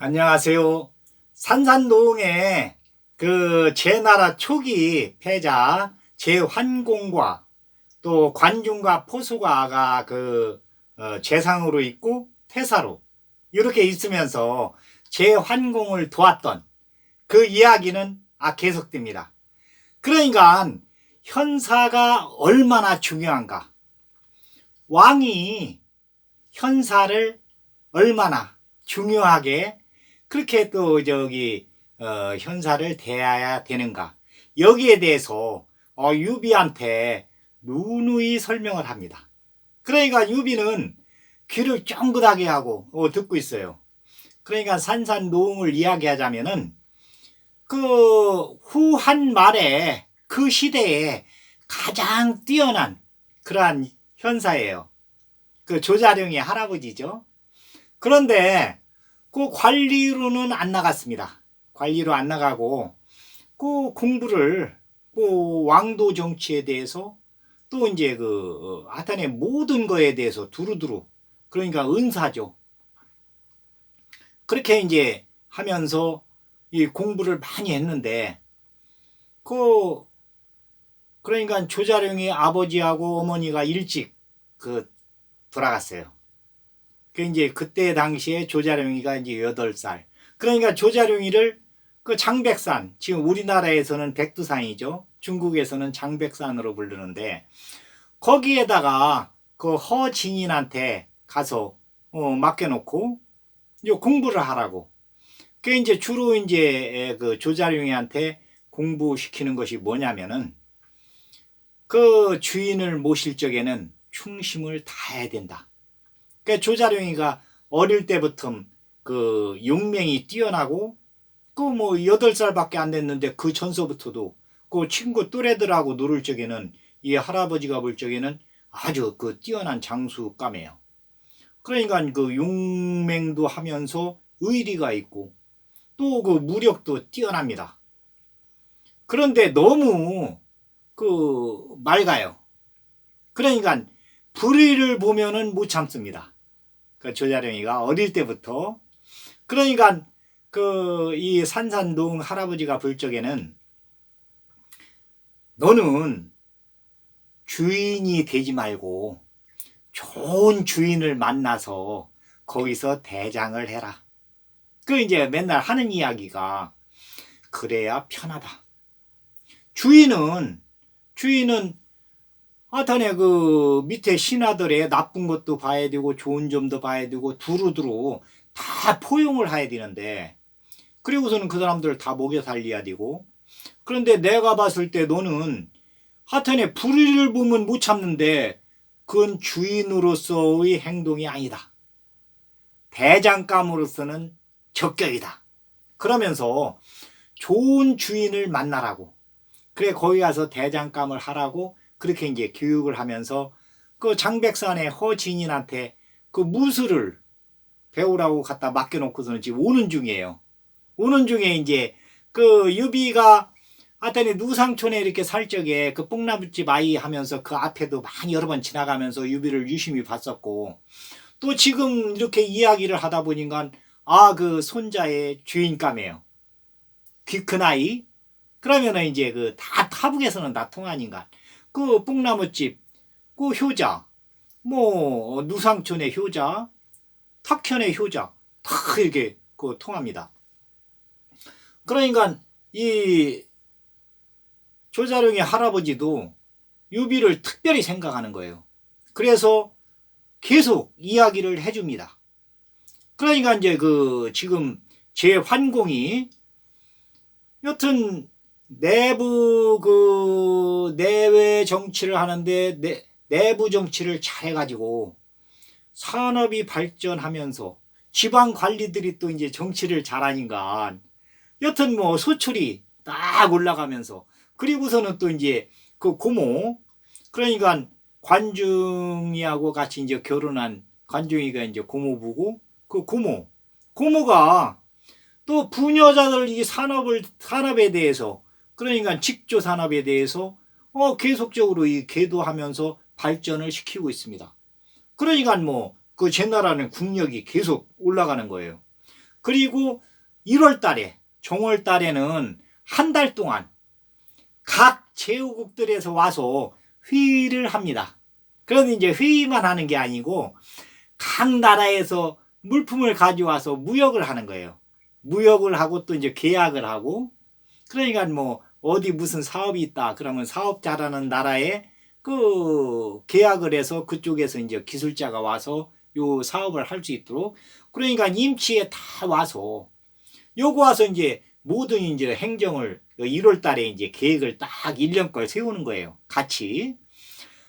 안녕하세요. 산산노동의 제나라 초기 패자 제환공과 또 관중과 포수가가 재상으로 있고 태사로 이렇게 있으면서 제환공을 도왔던 그 이야기는 계속됩니다. 그러니까 현사가 얼마나 중요한가, 왕이 현사를 얼마나 중요하게 그렇게 현사를 대해야 되는가, 여기에 대해서 유비한테 누누이 설명을 합니다. 그러니까 유비는 귀를 쫑긋하게 하고 듣고 있어요. 그러니까 산산노응을 이야기하자면은 후한 말에 그 시대에 가장 뛰어난 그러한 현사예요. 조자룡의 할아버지죠. 그런데 관리로는 안 나갔습니다. 관리로 안 나가고 공부를 왕도 정치에 대해서 또 이제 하여튼에 모든 거에 대해서 두루두루, 그러니까 은사죠. 그렇게 이제 하면서 이 공부를 많이 했는데 그러니까 조자룡의 아버지하고 어머니가 일찍 돌아갔어요. 이제 그때 당시에 조자룡이가 이제 8살. 그러니까 조자룡이를 장백산, 지금 우리나라에서는 백두산이죠. 중국에서는 장백산으로 부르는데, 거기에다가 허진인한테 가서 맡겨놓고 공부를 하라고. 이제 주로 이제 조자룡이한테 공부시키는 것이 뭐냐면은 주인을 모실 적에는 충심을 다해야 된다. 조자룡이가 어릴 때부터 용맹이 뛰어나고 8살밖에 안 됐는데 그 전서부터도 친구 또래들하고 놀을 적에는 이 할아버지가 볼 적에는 아주 뛰어난 장수감이에요. 그러니까 용맹도 하면서 의리가 있고 또 무력도 뛰어납니다. 그런데 너무 맑아요. 그러니까 불의를 보면은 못 참습니다. 조자룡이가 어릴 때부터. 그러니까 이 산산동 할아버지가 볼 적에는 너는 주인이 되지 말고 좋은 주인을 만나서 거기서 대장을 해라. 이제 맨날 하는 이야기가 그래야 편하다. 주인은 하여튼에 밑에 신하들의 나쁜 것도 봐야 되고 좋은 점도 봐야 되고 두루두루 다 포용을 해야 되는데, 그리고서는 그 사람들을 다 먹여 살려야 되고. 그런데 내가 봤을 때 너는 하여튼에 불의를 보면 못 참는데 그건 주인으로서의 행동이 아니다. 대장감으로서는 적격이다. 그러면서 좋은 주인을 만나라고, 그래 거기 가서 대장감을 하라고 그렇게 이제 교육을 하면서 장백산의 허진인한테 무술을 배우라고 갖다 맡겨놓고서는 지금 오는 중이에요. 오는 중에 이제 유비가 하여튼 누상촌에 이렇게 살 적에 뽕나무집 아이 하면서 그 앞에도 많이 여러 번 지나가면서 유비를 유심히 봤었고, 또 지금 이렇게 이야기를 하다 보니까 손자의 주인감이에요. 귀 큰 아이. 그러면은 이제 다 타북에서는 다 통하니까 뽕나무집, 효자, 누상촌의 효자, 탁현의 효자, 다 이렇게 통합니다. 그러니까 이 조자룡의 할아버지도 유비를 특별히 생각하는 거예요. 그래서 계속 이야기를 해줍니다. 그러니까 이제 지금 제환공이 여튼 내외 정치를 하는데 내부 정치를 잘해가지고 산업이 발전하면서 지방 관리들이 또 이제 정치를 잘하니까 여튼 소출이 딱 올라가면서, 그리고서는 또 이제 고모, 그러니까 관중이하고 같이 이제 결혼한 관중이가 이제 고모부고, 고모가 또 부녀자들 이 산업에 대해서, 그러니까 직조 산업에 대해서 계속적으로 이 계도하면서 발전을 시키고 있습니다. 그러니까 제나라는 국력이 계속 올라가는 거예요. 그리고 1월 달에, 정월 달에는 한 달 동안 각 제후국들에서 와서 회의를 합니다. 그런데 이제 회의만 하는 게 아니고 각 나라에서 물품을 가져와서 무역을 하는 거예요. 무역을 하고 또 이제 계약을 하고, 그러니까 뭐 어디 무슨 사업이 있다 그러면 사업 잘하는 나라에 그 계약을 해서 그쪽에서 이제 기술자가 와서 요 사업을 할 수 있도록, 그러니까 임치에 다 와서 요거 와서 이제 모든 이제 행정을 1월 달에 이제 계획을 딱 1년 걸 세우는 거예요. 같이.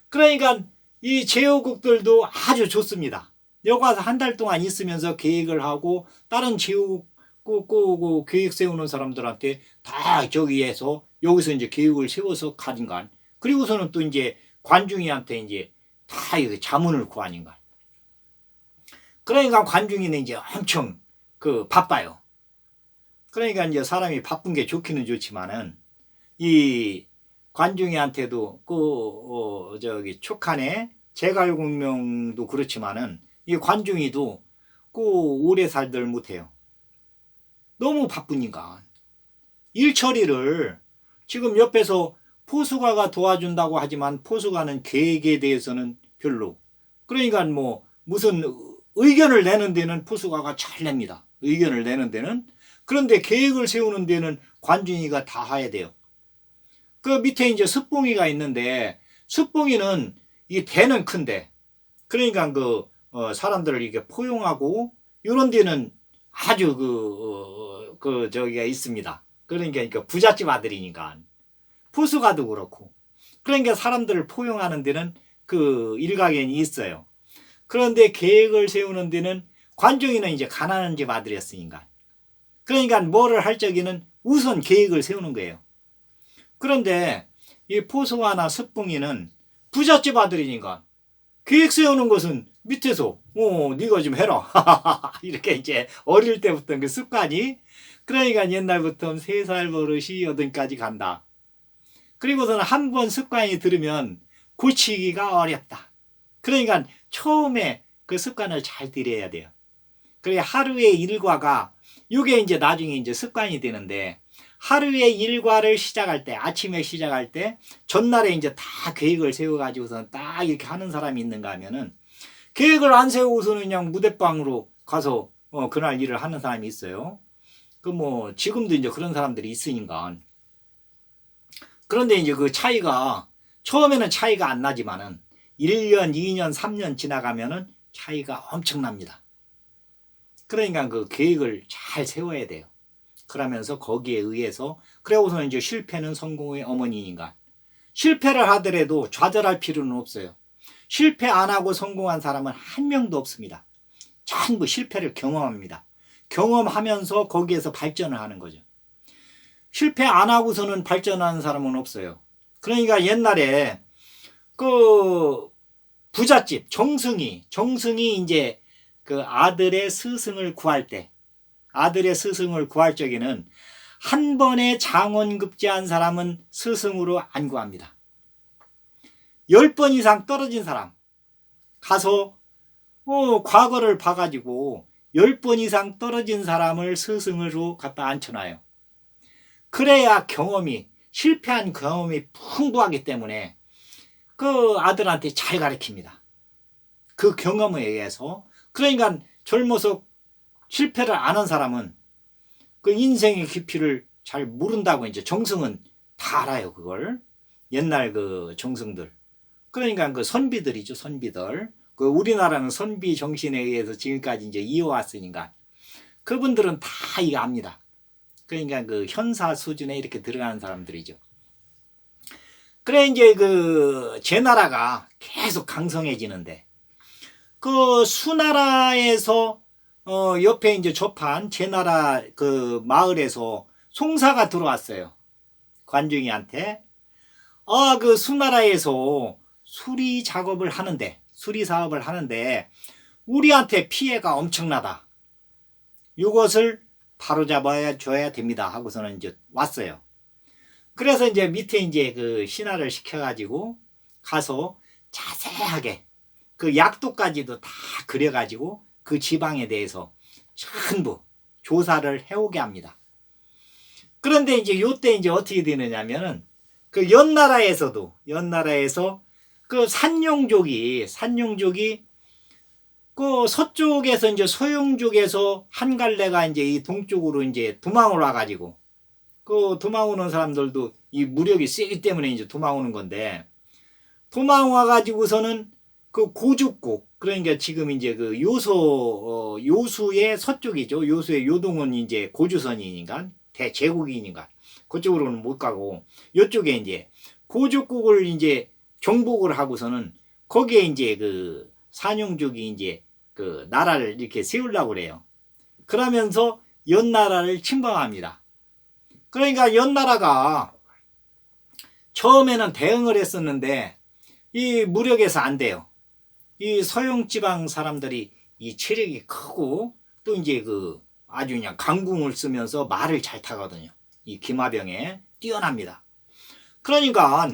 그러니까 이 제후국들도 아주 좋습니다. 여기 와서 한 달 동안 있으면서 계획을 하고 다른 제후국 그 계획 세우는 사람들한테 다 저기에서 여기서 이제 계획을 세워서 가진가. 그리고서는 또 이제 관중이한테 이제 다 이거 자문을 구하는가. 그러니까 관중이는 이제 엄청 그 바빠요. 그러니까 이제 사람이 바쁜 게 좋기는 좋지만은 이 관중이한테도 저기 촉한에 제갈공명도 그렇지만은 이 관중이도 오래 살들 못해요. 너무 바쁘니까 일 처리를 지금 옆에서 포수가가 도와준다고 하지만 포수가는 계획에 대해서는 별로, 그러니까 뭐 무슨 의견을 내는 데는 포수가가 잘 냅니다. 의견을 내는 데는. 그런데 계획을 세우는 데는 관중이가 다 해야 돼요. 그 밑에 이제 습봉이가 있는데 습봉이는 이 대는 큰데, 그러니까 사람들을 이렇게 포용하고 이런 데는 아주 저기가 있습니다. 그러니까 부잣집 아들이니까 포수가도 그렇고, 그러니까 사람들을 포용하는 데는 그 일가견이 있어요. 그런데 계획을 세우는 데는 관중이는 이제 가난한 집 아들이었으니까, 그러니까 뭐를 할 적에는 우선 계획을 세우는 거예요. 그런데 이 포수가나 습봉이는 부잣집 아들이니까 계획 세우는 것은 밑에서 네가 좀 해라 이렇게 이제 어릴 때부터 그 습관이, 그러니까 옛날부터 3살 버릇이 8까지 간다. 그리고서는 한 번 습관이 들으면 고치기가 어렵다. 그러니까 처음에 그 습관을 잘 들여야 돼요. 그래 하루의 일과가 이게 이제 나중에 이제 습관이 되는데, 하루의 일과를 시작할 때, 아침에 시작할 때 전날에 이제 다 계획을 세워가지고서 딱 이렇게 하는 사람이 있는가 하면은, 계획을 안 세우고서는 그냥 무대방으로 가서 그날 일을 하는 사람이 있어요. 뭐 지금도 이제 그런 사람들이 있으니까. 그런데 이제 그 차이가 처음에는 차이가 안 나지만은 1년, 2년, 3년 지나가면은 차이가 엄청납니다. 그러니까 그 계획을 잘 세워야 돼요. 그러면서 거기에 의해서, 그래고서는 이제 실패는 성공의 어머니인가. 실패를 하더라도 좌절할 필요는 없어요. 실패 안 하고 성공한 사람은 한 명도 없습니다. 전부 실패를 경험합니다. 경험하면서 거기에서 발전을 하는 거죠. 실패 안 하고서는 발전하는 사람은 없어요. 그러니까 옛날에 그 부잣집 정승이 이제 그 아들의 스승을 구할 적에는 한 번에 장원급제한 사람은 스승으로 안 구합니다. 10번 이상 떨어진 사람 가서 과거를 봐가지고 10번 이상 떨어진 사람을 스승으로 갖다 앉혀놔요. 그래야 실패한 경험이 풍부하기 때문에 그 아들한테 잘 가르칩니다. 그 경험에 의해서. 그러니까 젊어서 실패를 안 한 사람은 그 인생의 깊이를 잘 모른다고 이제 정승은 다 알아요, 그걸. 옛날 그 정승들. 그러니까 그 선비들이죠, 선비들. 그 우리나라는 선비 정신에 의해서 지금까지 이제 이어왔으니까 그분들은 다 이거 압니다. 그러니까 그 현사 수준에 이렇게 들어가는 사람들이죠. 그래 이제 그 제나라가 계속 강성해지는데, 그 수나라에서 옆에 이제 접한 제나라 그 마을에서 송사가 들어왔어요. 관중이한테. 그 수나라에서 수리 사업을 하는데 우리한테 피해가 엄청나다. 이것을 바로잡아야 줘야 됩니다 하고서는 이제 왔어요. 그래서 이제 밑에 이제 그 신하를 시켜가지고 가서 자세하게 그 약도까지도 다 그려가지고 그 지방에 대해서 전부 조사를 해오게 합니다. 그런데 이제 요때 이제 어떻게 되느냐면은 그 연나라에서 그 산룡족이 그 서쪽에서 이제 소용족에서 한 갈래가 이제 이 동쪽으로 이제 도망을 와가지고 그 도망 오는 사람들도 이 무력이 세기 때문에 이제 도망 오는 건데 도망 와가지고서는 그 고죽국 그러니까 지금 이제 그 요수의 서쪽이죠. 요수의 요동은 이제 고주선이니까 대제국이니까 그쪽으로는 못 가고 이쪽에 이제 고죽국을 이제 정복을 하고서는 거기에 이제 그 산용족이 이제 그 나라를 이렇게 세우려고 그래요. 그러면서 연나라를 침범합니다. 그러니까 연나라가 처음에는 대응을 했었는데 이 무력에서 안 돼요. 이 서용지방 사람들이 이 체력이 크고 또 이제 그 아주 그냥 강궁을 쓰면서 말을 잘 타거든요. 이 기마병에 뛰어납니다. 그러니까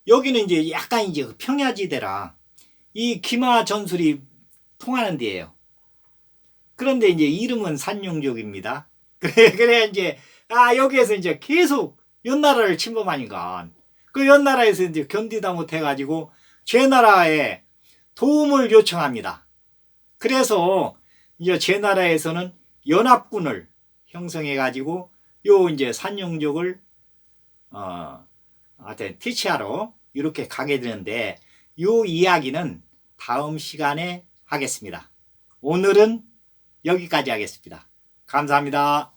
여기는 이제 약간 이제 그 평야지대라 이 기마 전술이 통하는 데예요. 그런데 이제 이름은 산용족입니다. 그래 이제 여기에서 이제 계속 연나라를 침범하니까 그 연나라에서 이제 견디다 못해가지고 제나라에 도움을 요청합니다. 그래서 이제 제나라에서는 연합군을 형성해가지고 요 이제 산용족을 하여튼 퇴치하러 이렇게 가게 되는데 요 이야기는 다음 시간에 하겠습니다. 오늘은 여기까지 하겠습니다. 감사합니다.